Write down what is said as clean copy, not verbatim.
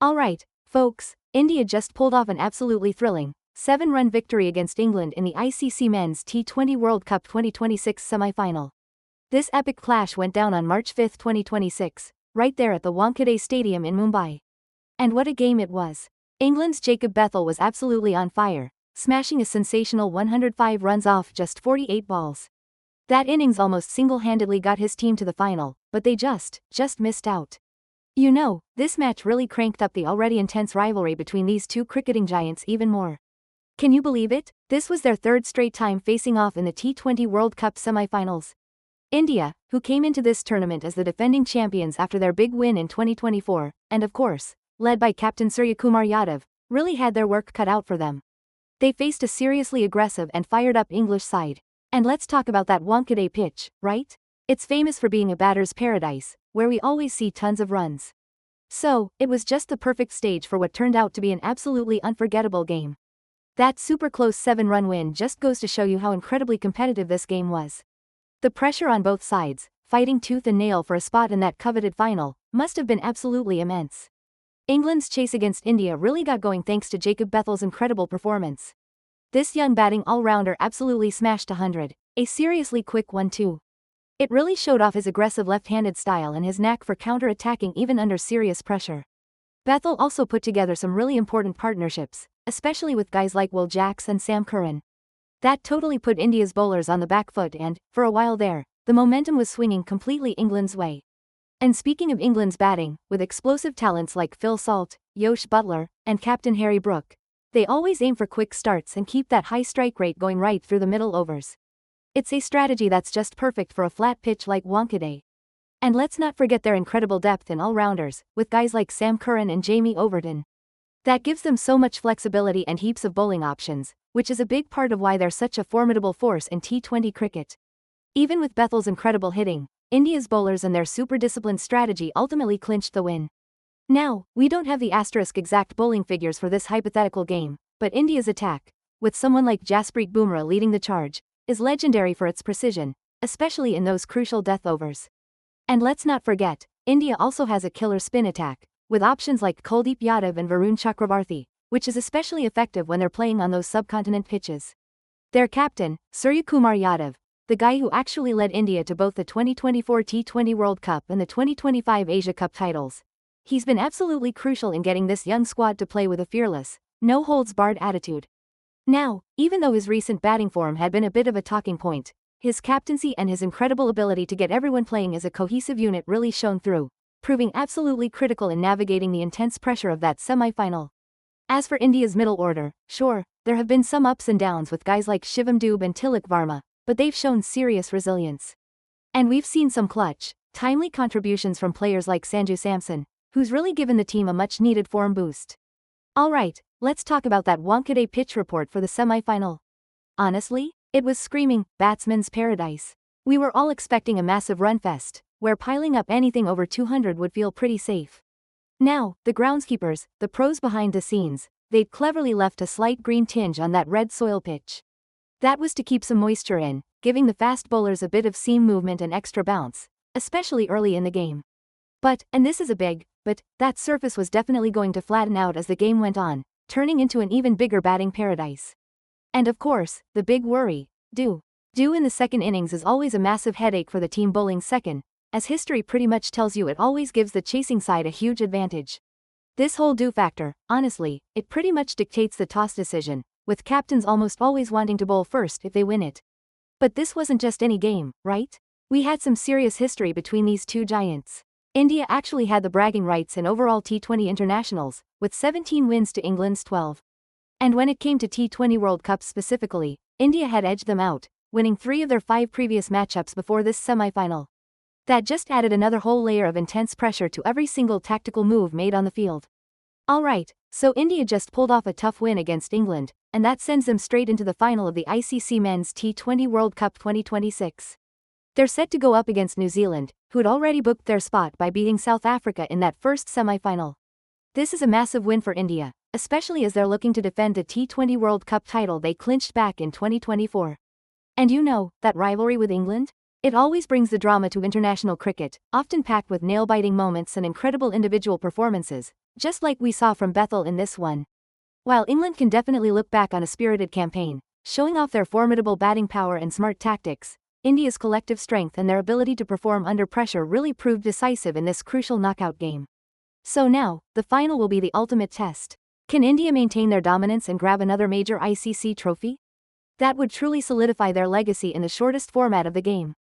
Alright, folks, India just pulled off an absolutely thrilling 7-run victory against England in the ICC Men's T20 World Cup 2026 semi-final. This epic clash went down on March 5, 2026, right there at the Wankhede Stadium in Mumbai. And what a game it was. England's Bethell was absolutely on fire, smashing a sensational 105 runs off just 48 balls. That innings almost single-handedly got his team to the final, but they just missed out. You know, this match really cranked up the already intense rivalry between these two cricketing giants even more. Can you believe it? This was their third straight time facing off in the T20 World Cup semi-finals. India, who came into this tournament as the defending champions after their big win in 2024, and of course, led by captain Suryakumar Yadav, really had their work cut out for them. They faced a seriously aggressive and fired-up English side. And let's talk about that Wankhede pitch, right? It's famous for being a batter's paradise, where we always see tons of runs. So, it was just the perfect stage for what turned out to be an absolutely unforgettable game. That super close 7-run win just goes to show you how incredibly competitive this game was. The pressure on both sides, fighting tooth and nail for a spot in that coveted final, must have been absolutely immense. England's chase against India really got going thanks to Bethell's incredible performance. This young batting all-rounder absolutely smashed 100, a seriously quick one too. It really showed off his aggressive left-handed style and his knack for counter-attacking even under serious pressure. Bethell also put together some really important partnerships, especially with guys like Will Jacks and Sam Curran. That totally put India's bowlers on the back foot and, for a while there, the momentum was swinging completely England's way. And speaking of England's batting, with explosive talents like Phil Salt, Josh Buttler, and captain Harry Brook, they always aim for quick starts and keep that high strike rate going right through the middle overs. It's a strategy that's just perfect for a flat pitch like Wankhede. And let's not forget their incredible depth in all-rounders, with guys like Sam Curran and Jamie Overton. That gives them so much flexibility and heaps of bowling options, which is a big part of why they're such a formidable force in T20 cricket. Even with Bethell's incredible hitting, India's bowlers and their super disciplined strategy ultimately clinched the win. Now, we don't have the asterisk exact bowling figures for this hypothetical game, but India's attack, with someone like Jasprit Bumrah leading the charge, is legendary for its precision, especially in those crucial death overs. And let's not forget, India also has a killer spin attack, with options like Kuldeep Yadav and Varun Chakravarthi, which is especially effective when they're playing on those subcontinent pitches. Their captain, Suryakumar Yadav, the guy who actually led India to both the 2024 T20 World Cup and the 2025 Asia Cup titles. He's been absolutely crucial in getting this young squad to play with a fearless, no-holds-barred attitude. Now, even though his recent batting form had been a bit of a talking point, his captaincy and his incredible ability to get everyone playing as a cohesive unit really shone through, proving absolutely critical in navigating the intense pressure of that semi-final. As for India's middle order, sure, there have been some ups and downs with guys like Shivam Dube and Tilak Varma, but they've shown serious resilience. And we've seen some clutch, timely contributions from players like Sanju Samson, who's really given the team a much-needed form boost. Alright, let's talk about that Wankhede pitch report for the semi-final. Honestly, it was screaming, batsman's paradise. We were all expecting a massive run fest, where piling up anything over 200 would feel pretty safe. Now, the groundskeepers, the pros behind the scenes, they'd cleverly left a slight green tinge on that red soil pitch. That was to keep some moisture in, giving the fast bowlers a bit of seam movement and extra bounce, especially early in the game. But, and this is a big but, that surface was definitely going to flatten out as the game went on, turning into an even bigger batting paradise. And of course, the big worry, dew in the second innings is always a massive headache for the team bowling second, as history pretty much tells you it always gives the chasing side a huge advantage. This whole dew factor, honestly, it pretty much dictates the toss decision, with captains almost always wanting to bowl first if they win it. But this wasn't just any game, right? We had some serious history between these two giants. India actually had the bragging rights in overall T20 internationals, with 17 wins to England's 12. And when it came to T20 World Cup specifically, India had edged them out, winning 3 of their 5 previous matchups before this semi-final. That just added another whole layer of intense pressure to every single tactical move made on the field. Alright, so India just pulled off a tough win against England, and that sends them straight into the final of the ICC Men's T20 World Cup 2026. They're set to go up against New Zealand, who'd already booked their spot by beating South Africa in that first semi-final. This is a massive win for India, especially as they're looking to defend the T20 World Cup title they clinched back in 2024. And you know, that rivalry with England? It always brings the drama to international cricket, often packed with nail-biting moments and incredible individual performances, just like we saw from Bethell in this one. While England can definitely look back on a spirited campaign, showing off their formidable batting power and smart tactics, India's collective strength and their ability to perform under pressure really proved decisive in this crucial knockout game. So now, the final will be the ultimate test. Can India maintain their dominance and grab another major ICC trophy? That would truly solidify their legacy in the shortest format of the game.